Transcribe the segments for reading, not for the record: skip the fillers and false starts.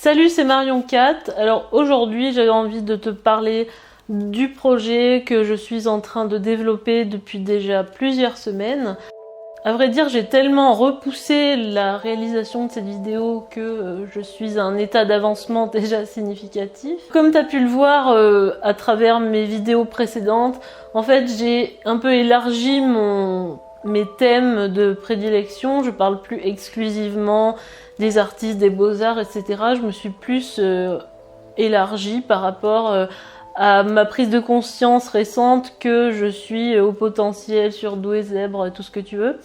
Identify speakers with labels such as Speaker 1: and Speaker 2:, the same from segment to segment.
Speaker 1: Salut, c'est Marion Cat. Alors aujourd'hui, j'avais envie de te parler du projet que je suis en train de développer depuis déjà plusieurs semaines. À vrai dire, j'ai tellement repoussé la réalisation de cette vidéo que je suis à un état d'avancement déjà significatif. Comme tu as pu le voir à travers mes vidéos précédentes, en fait j'ai un peu élargi mes thèmes de prédilection. Je parle plus exclusivement des artistes, des beaux-arts, etc. Je me suis plus élargie par rapport à ma prise de conscience récente que je suis au potentiel, surdoué, zèbre, tout ce que tu veux.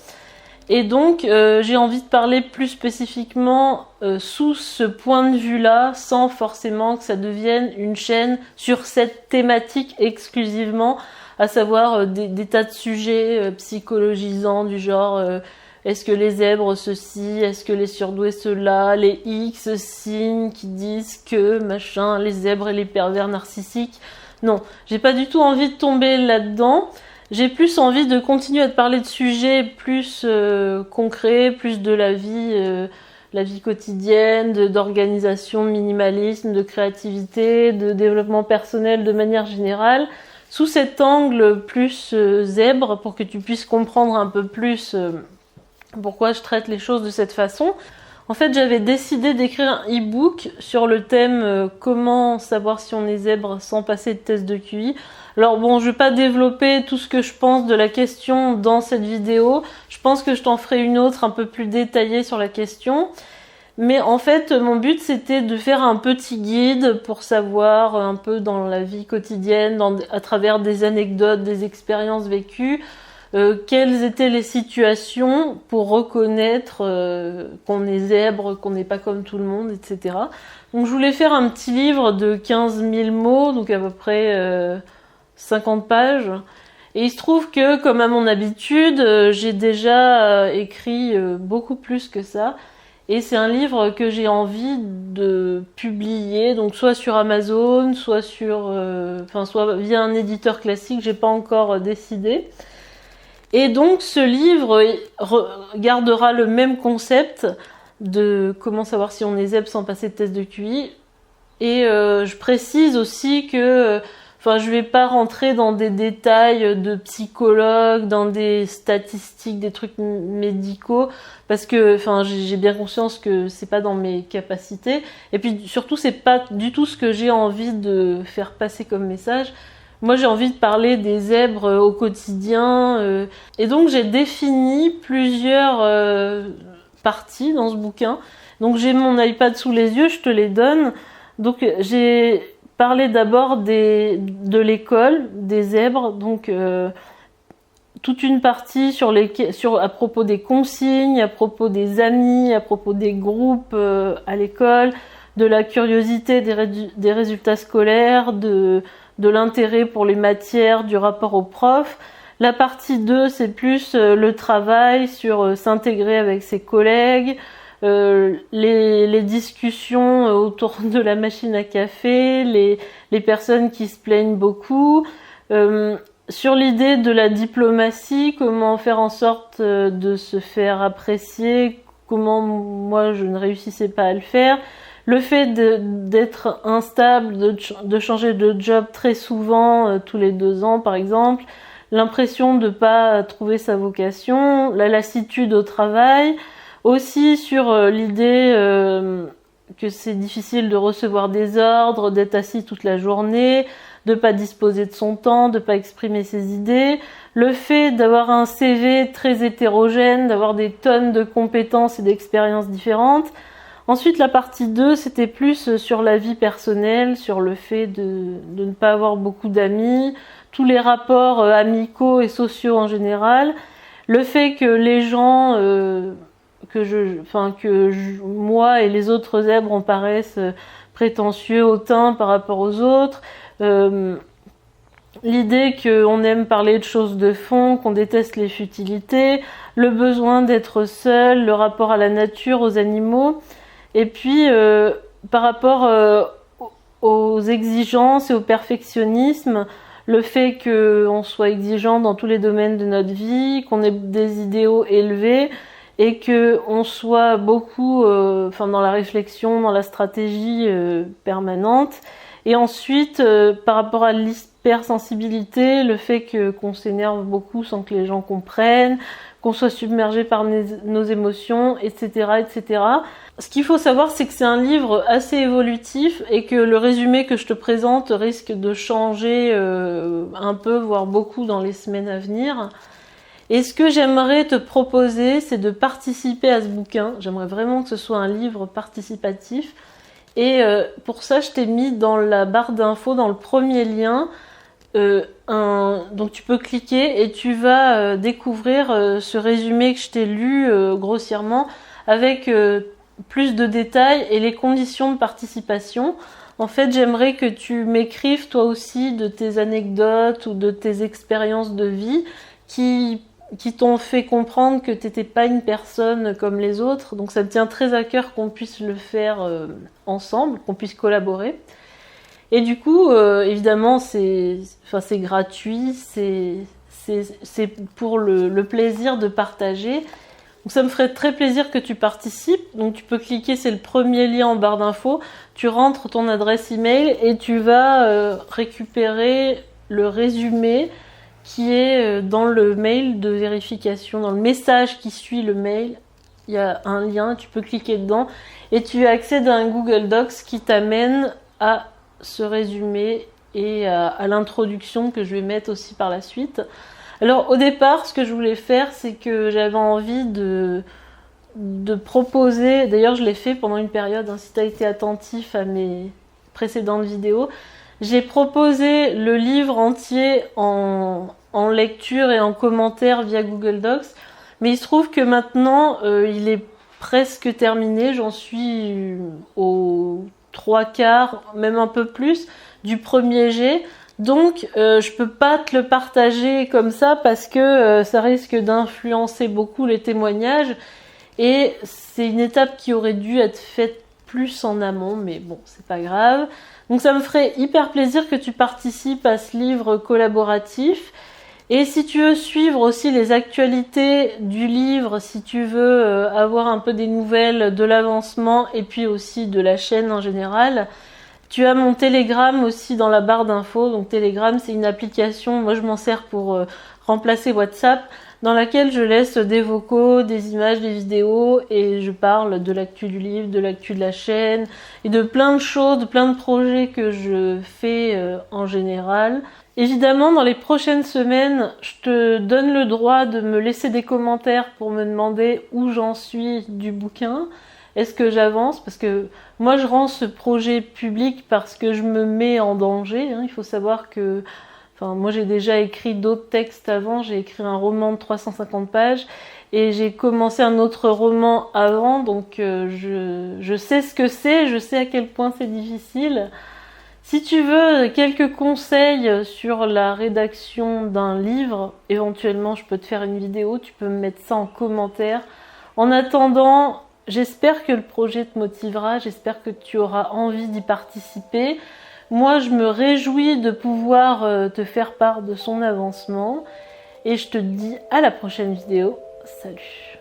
Speaker 1: Et donc j'ai envie de parler plus spécifiquement sous ce point de vue-là, sans forcément que ça devienne une chaîne sur cette thématique exclusivement, à savoir des tas de sujets psychologisants du genre est-ce que les zèbres ceci, est-ce que les surdoués cela, les X signes qui disent que machin, les zèbres et les pervers narcissiques. Non, j'ai pas du tout envie de tomber là-dedans. J'ai plus envie de continuer à te parler de sujets plus concrets, plus de la vie quotidienne, d'organisation, de minimalisme, de créativité, de développement personnel de manière générale, sous cet angle plus zèbre, pour que tu puisses comprendre un peu plus pourquoi je traite les choses de cette façon. En fait, j'avais décidé d'écrire un e-book sur le thème comment savoir si on est zèbre sans passer de test de QI. Alors bon, je vais pas développer tout ce que je pense de la question dans cette vidéo. Je pense que je t'en ferai une autre un peu plus détaillée sur la question. Mais en fait, mon but c'était de faire un petit guide pour savoir un peu dans la vie quotidienne, à travers des anecdotes, des expériences vécues, quelles étaient les situations pour reconnaître qu'on est zèbre, qu'on n'est pas comme tout le monde, etc. Donc je voulais faire un petit livre de 15 000 mots, donc à peu près 50 pages. Et il se trouve que, comme à mon habitude, j'ai déjà écrit beaucoup plus que ça. Et c'est un livre que j'ai envie de publier, donc soit sur Amazon, soit soit via un éditeur classique, j'ai pas encore décidé. Et donc ce livre gardera le même concept de comment savoir si on est zèbre sans passer de test de QI. Et je précise aussi que je vais pas rentrer dans des détails de psychologue, dans des statistiques, des trucs médicaux, parce que j'ai bien conscience que c'est pas dans mes capacités. Et puis surtout, c'est pas du tout ce que j'ai envie de faire passer comme message. Moi, j'ai envie de parler des zèbres au quotidien. Et donc, j'ai défini plusieurs parties dans ce bouquin. Donc, j'ai mon iPad sous les yeux, je te les donne. Donc, j'ai parlé d'abord de l'école, des zèbres. Donc, toute une partie à propos des consignes, à propos des amis, à propos des groupes à l'école, de la curiosité des résultats scolaires, de l'intérêt pour les matières, du rapport aux profs. La partie 2, c'est plus le travail sur s'intégrer avec ses collègues, les discussions autour de la machine à café, les personnes qui se plaignent beaucoup, sur l'idée de la diplomatie, comment faire en sorte de se faire apprécier, comment moi je ne réussissais pas à le faire. Le fait d'être instable, de changer de job très souvent, tous les 2 ans par exemple, l'impression de ne pas trouver sa vocation, la lassitude au travail, aussi sur l'idée que c'est difficile de recevoir des ordres, d'être assis toute la journée, de ne pas disposer de son temps, de ne pas exprimer ses idées, le fait d'avoir un CV très hétérogène, d'avoir des tonnes de compétences et d'expériences différentes. Ensuite, la partie 2, c'était plus sur la vie personnelle, sur le fait de ne pas avoir beaucoup d'amis, tous les rapports amicaux et sociaux en général, le fait que les gens, moi et les autres zèbres, on paraisse prétentieux, hautains par rapport aux autres, l'idée qu'on aime parler de choses de fond, qu'on déteste les futilités, le besoin d'être seul, le rapport à la nature, aux animaux. Et puis, par rapport aux exigences et au perfectionnisme, le fait qu'on soit exigeant dans tous les domaines de notre vie, qu'on ait des idéaux élevés, et que on soit beaucoup dans la réflexion, dans la stratégie permanente. Et ensuite, par rapport à l'hypersensibilité, le fait qu'on s'énerve beaucoup sans que les gens comprennent, qu'on soit submergé par nos émotions, etc., etc. Ce qu'il faut savoir, c'est que c'est un livre assez évolutif et que le résumé que je te présente risque de changer un peu, voire beaucoup dans les semaines à venir. Et ce que j'aimerais te proposer, c'est de participer à ce bouquin. J'aimerais vraiment que ce soit un livre participatif. Et pour ça, je t'ai mis dans la barre d'infos, dans le premier lien, donc tu peux cliquer et tu vas découvrir ce résumé que je t'ai lu grossièrement avec plus de détails et les conditions de participation. En fait, j'aimerais que tu m'écrives toi aussi de tes anecdotes ou de tes expériences de vie qui t'ont fait comprendre que t'étais pas une personne comme les autres. Donc ça me tient très à cœur qu'on puisse le faire ensemble, qu'on puisse collaborer. Et du coup, évidemment, c'est gratuit, c'est pour le plaisir de partager. Donc ça me ferait très plaisir que tu participes. Donc tu peux cliquer, c'est le premier lien en barre d'infos. Tu rentres ton adresse email et tu vas récupérer le résumé qui est dans le mail de vérification, dans le message qui suit le mail. Il y a un lien, tu peux cliquer dedans et tu accèdes à un Google Docs qui t'amène à ce résumé et à l'introduction que je vais mettre aussi par la suite. Alors au départ, ce que je voulais faire, c'est que j'avais envie de proposer, d'ailleurs je l'ai fait pendant une période, si tu as été attentif à mes précédentes vidéos, j'ai proposé le livre entier en lecture et en commentaire via Google Docs, mais il se trouve que maintenant il est presque terminé, j'en suis aux 3/4, même un peu plus, du premier jet. Donc je peux pas te le partager comme ça parce que ça risque d'influencer beaucoup les témoignages et c'est une étape qui aurait dû être faite plus en amont, mais bon, c'est pas grave. Donc ça me ferait hyper plaisir que tu participes à ce livre collaboratif. Et si tu veux suivre aussi les actualités du livre, si tu veux avoir un peu des nouvelles de l'avancement et puis aussi de la chaîne en général, tu as mon Telegram aussi dans la barre d'infos. Donc Telegram, c'est une application, moi je m'en sers pour remplacer WhatsApp, dans laquelle je laisse des vocaux, des images, des vidéos et je parle de l'actu du livre, de l'actu de la chaîne et de plein de choses, de plein de projets que je fais en général. Évidemment, dans les prochaines semaines, je te donne le droit de me laisser des commentaires pour me demander où j'en suis du bouquin. Est-ce que j'avance? Parce que moi, je rends ce projet public parce que je me mets en danger. Il faut savoir que moi, j'ai déjà écrit d'autres textes avant. J'ai écrit un roman de 350 pages et j'ai commencé un autre roman avant. Donc, je sais ce que c'est, je sais à quel point c'est difficile. Si tu veux quelques conseils sur la rédaction d'un livre, éventuellement je peux te faire une vidéo, tu peux me mettre ça en commentaire. En attendant, j'espère que le projet te motivera, j'espère que tu auras envie d'y participer. Moi, je me réjouis de pouvoir te faire part de son avancement et je te dis à la prochaine vidéo. Salut!